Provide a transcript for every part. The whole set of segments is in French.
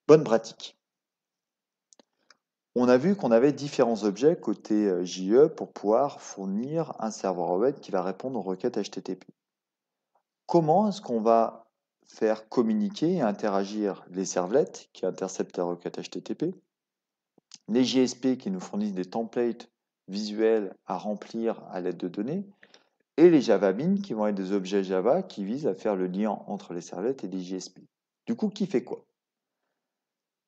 Bonne pratique. On a vu qu'on avait différents objets côté JE pour pouvoir fournir un serveur web qui va répondre aux requêtes HTTP. Comment est-ce qu'on va faire communiquer et interagir les servlets qui interceptent les requêtes HTTP, les JSP qui nous fournissent des templates visuels à remplir à l'aide de données, et les JavaBeans qui vont être des objets Java qui visent à faire le lien entre les servlets et les JSP. Du coup, qui fait quoi?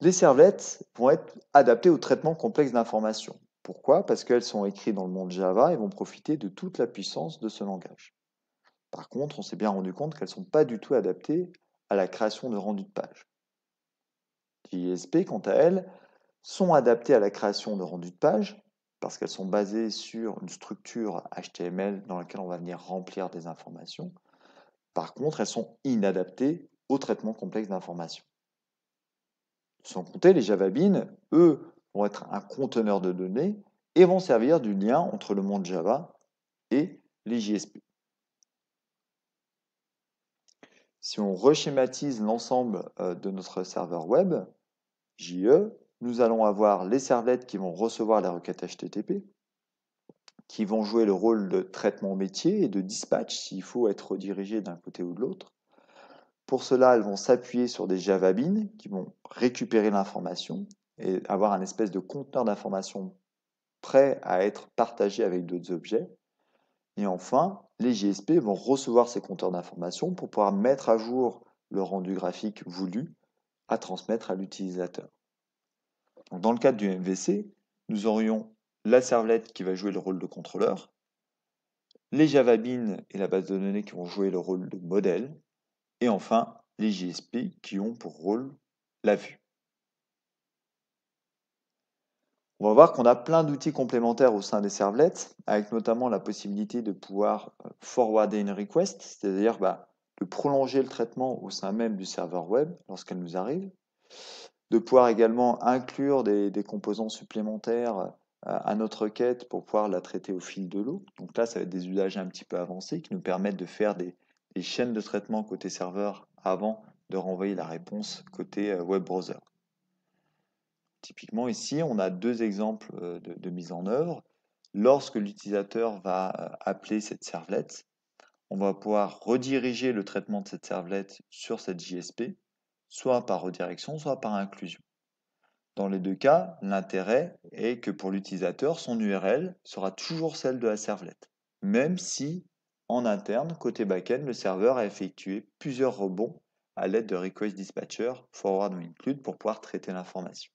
Les servlets vont être adaptés au traitement complexe d'informations. Pourquoi? Parce qu'elles sont écrites dans le monde Java et vont profiter de toute la puissance de ce langage. Par contre, on s'est bien rendu compte qu'elles ne sont pas du tout adaptées à la création de rendu de page. Les JSP, quant à elles, sont adaptées à la création de rendu de page parce qu'elles sont basées sur une structure HTML dans laquelle on va venir remplir des informations. Par contre, elles sont inadaptées au traitement complexe d'informations. Sans compter, les JavaBeans, eux, vont être un conteneur de données et vont servir du lien entre le monde Java et les JSP. Si on reschématise l'ensemble de notre serveur web, JE, nous allons avoir les servlets qui vont recevoir la requête HTTP, qui vont jouer le rôle de traitement métier et de dispatch s'il faut être redirigé d'un côté ou de l'autre. Pour cela, elles vont s'appuyer sur des JavaBeans qui vont récupérer l'information et avoir un espèce de conteneur d'information prêt à être partagé avec d'autres objets. Et enfin, les JSP vont recevoir ces compteurs d'informations pour pouvoir mettre à jour le rendu graphique voulu à transmettre à l'utilisateur. Dans le cadre du MVC, nous aurions la servlette qui va jouer le rôle de contrôleur, les JavaBeans et la base de données qui vont jouer le rôle de modèle, et enfin les JSP qui ont pour rôle la vue. On va voir qu'on a plein d'outils complémentaires au sein des servlets, avec notamment la possibilité de pouvoir forwarder une request, c'est-à-dire de prolonger le traitement au sein même du serveur web lorsqu'elle nous arrive, de pouvoir également inclure des composants supplémentaires à notre requête pour pouvoir la traiter au fil de l'eau. Donc là, ça va être des usages un petit peu avancés qui nous permettent de faire des chaînes de traitement côté serveur avant de renvoyer la réponse côté web browser. Typiquement ici, on a deux exemples de mise en œuvre. Lorsque l'utilisateur va appeler cette servlette, on va pouvoir rediriger le traitement de cette servlette sur cette JSP, soit par redirection, soit par inclusion. Dans les deux cas, l'intérêt est que pour l'utilisateur, son URL sera toujours celle de la servlette, même si en interne, côté backend, le serveur a effectué plusieurs rebonds à l'aide de request dispatcher, forward ou include pour pouvoir traiter l'information.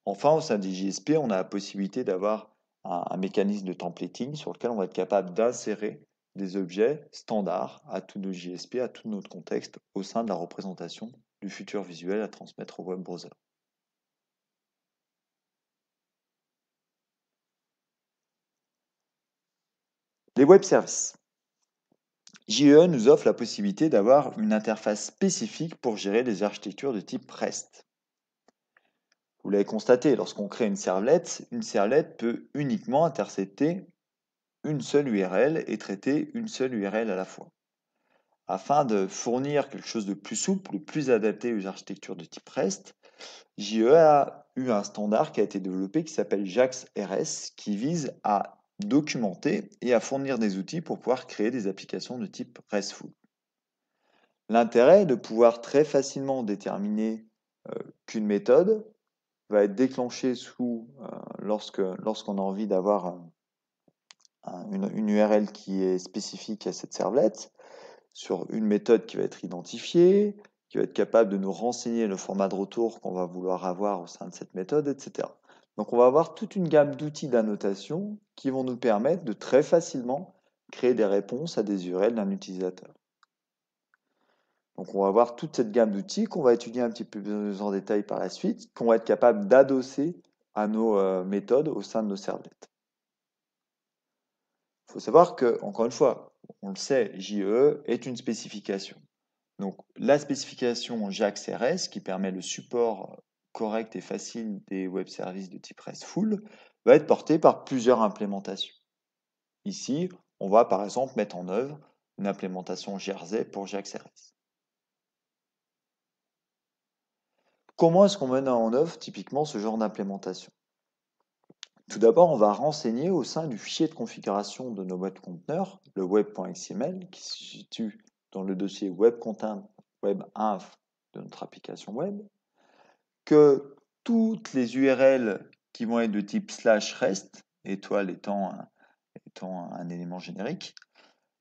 Enfin, au sein des JSP, on a la possibilité d'avoir un mécanisme de templating sur lequel on va être capable d'insérer des objets standards à tous nos JSP, à tout notre contexte, au sein de la représentation du futur visuel à transmettre au web browser. Les web services. JE nous offre la possibilité d'avoir une interface spécifique pour gérer les architectures de type REST. Vous l'avez constaté, lorsqu'on crée une servlette peut uniquement intercepter une seule URL et traiter une seule URL à la fois. Afin de fournir quelque chose de plus souple, de plus adapté aux architectures de type REST, JE a eu un standard qui a été développé qui s'appelle JAX-RS, qui vise à documenter et à fournir des outils pour pouvoir créer des applications de type RESTful. L'intérêt est de pouvoir très facilement déterminer qu'une méthode va être déclenchée lorsqu'on a envie d'avoir une URL qui est spécifique à cette servlette, sur une méthode qui va être identifiée, qui va être capable de nous renseigner le format de retour qu'on va vouloir avoir au sein de cette méthode, etc. Donc on va avoir toute une gamme d'outils d'annotation qui vont nous permettre de très facilement créer des réponses à des URL d'un utilisateur. Donc on va avoir toute cette gamme d'outils qu'on va étudier un petit peu plus en détail par la suite, qu'on va être capable d'adosser à nos méthodes au sein de nos servlettes. Il faut savoir que, encore une fois, on le sait, JE est une spécification. Donc la spécification JAX-RS, qui permet le support correct et facile des web services de type RESTful, va être portée par plusieurs implémentations. Ici, on va par exemple mettre en œuvre une implémentation Jersey pour JAX-RS. Comment est-ce qu'on mène en œuvre typiquement ce genre d'implémentation? Tout d'abord, on va renseigner au sein du fichier de configuration de nos web conteneurs, le web.xml, qui se situe dans le dossier web content web-inf de notre application web, que toutes les URL qui vont être de type /rest, étoile étant un élément générique,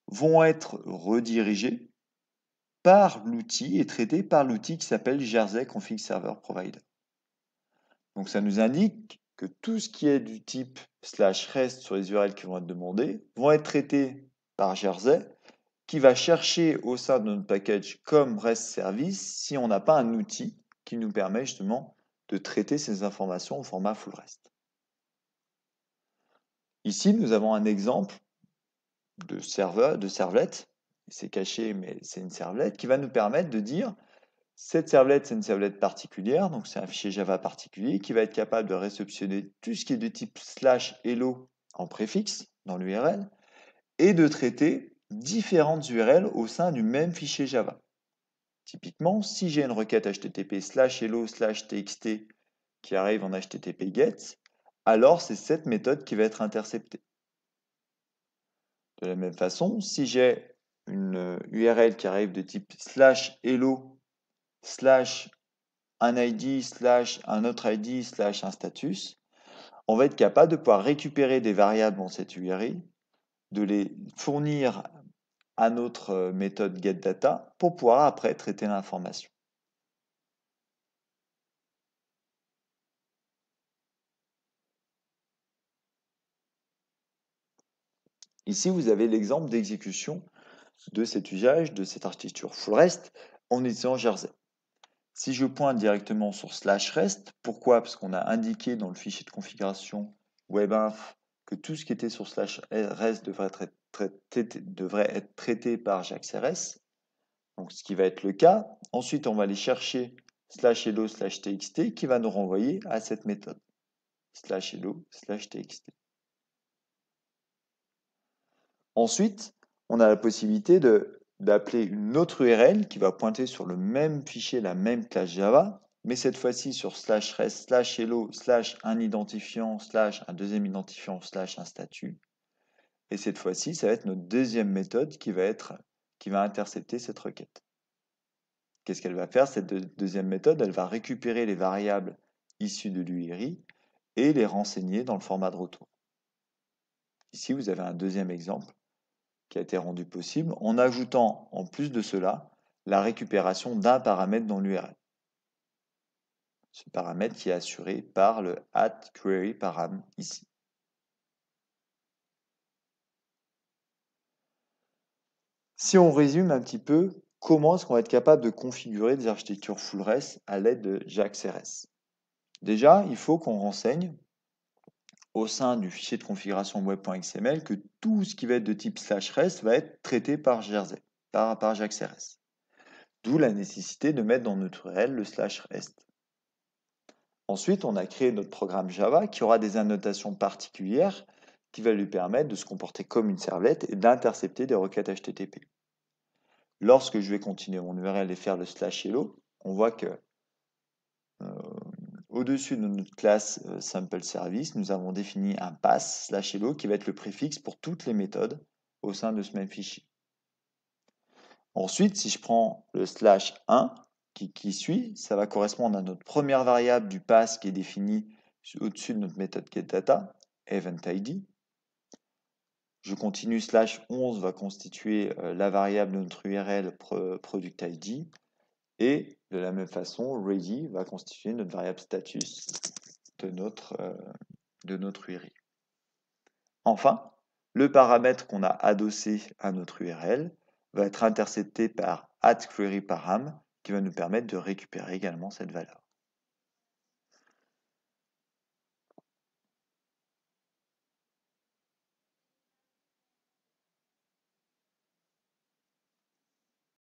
vont être redirigées par l'outil et traitées par l'outil qui s'appelle Jersey Config Server Provider. Donc ça nous indique que tout ce qui est du type /rest sur les URL qui vont être demandées vont être traités par Jersey, qui va chercher au sein de notre package comme REST service si on n'a pas un outil qui nous permet justement de traiter ces informations au format full REST. Ici, nous avons un exemple de servlet. C'est caché, mais c'est une servlette qui va nous permettre de dire cette servlette, c'est une servlette particulière, donc c'est un fichier Java particulier qui va être capable de réceptionner tout ce qui est de type /hello en préfixe dans l'URL et de traiter différentes URL au sein du même fichier Java. Typiquement, si j'ai une requête http /hello/txt qui arrive en http get, alors c'est cette méthode qui va être interceptée. De la même façon, si j'ai une URL qui arrive de type /hello/ un ID / un autre ID / un status, on va être capable de pouvoir récupérer des variables dans cette URI, de les fournir à notre méthode getData pour pouvoir après traiter l'information. Ici, vous avez l'exemple d'exécution de cet usage, de cette architecture full REST en utilisant Jersey. Si je pointe directement sur /rest, pourquoi? Parce qu'on a indiqué dans le fichier de configuration webinf que tout ce qui était sur /rest devrait être traité par JAX-RS. Donc, ce qui va être le cas. Ensuite, on va aller chercher /hello/txt qui va nous renvoyer à cette méthode /hello/txt. Ensuite, on a la possibilité d'appeler une autre URL qui va pointer sur le même fichier, la même classe Java, mais cette fois-ci sur /rest /hello/ un identifiant un deuxième identifiant un statut. Et cette fois-ci, ça va être notre deuxième méthode qui va intercepter cette requête. Qu'est-ce qu'elle va faire, cette deuxième méthode? Elle va récupérer les variables issues de l'URI et les renseigner dans le format de retour. Ici, vous avez un deuxième exemple qui a été rendu possible en ajoutant, en plus de cela, la récupération d'un paramètre dans l'URL. Ce paramètre qui est assuré par le @queryParam ici. Si on résume un petit peu, comment est-ce qu'on va être capable de configurer des architectures full REST à l'aide de JAX-RS? Déjà, il faut qu'on renseigne au sein du fichier de configuration web.xml que tout ce qui va être de type /rest va être traité par Jersey, par JAX-RS. D'où la nécessité de mettre dans notre URL le /rest. Ensuite, on a créé notre programme Java qui aura des annotations particulières qui va lui permettre de se comporter comme une servlette et d'intercepter des requêtes HTTP. Lorsque je vais continuer mon URL et faire le /hello, on voit que au-dessus de notre classe sample service, nous avons défini un pass /hello qui va être le préfixe pour toutes les méthodes au sein de ce même fichier. Ensuite, si je prends le /1 qui suit, ça va correspondre à notre première variable du pass qui est définie au-dessus de notre méthode getData, eventID. Je continue, /11 va constituer la variable de notre URL productID. Et de la même façon, ready va constituer notre variable status de notre URI. Enfin, le paramètre qu'on a adossé à notre URL va être intercepté par @queryParam qui va nous permettre de récupérer également cette valeur.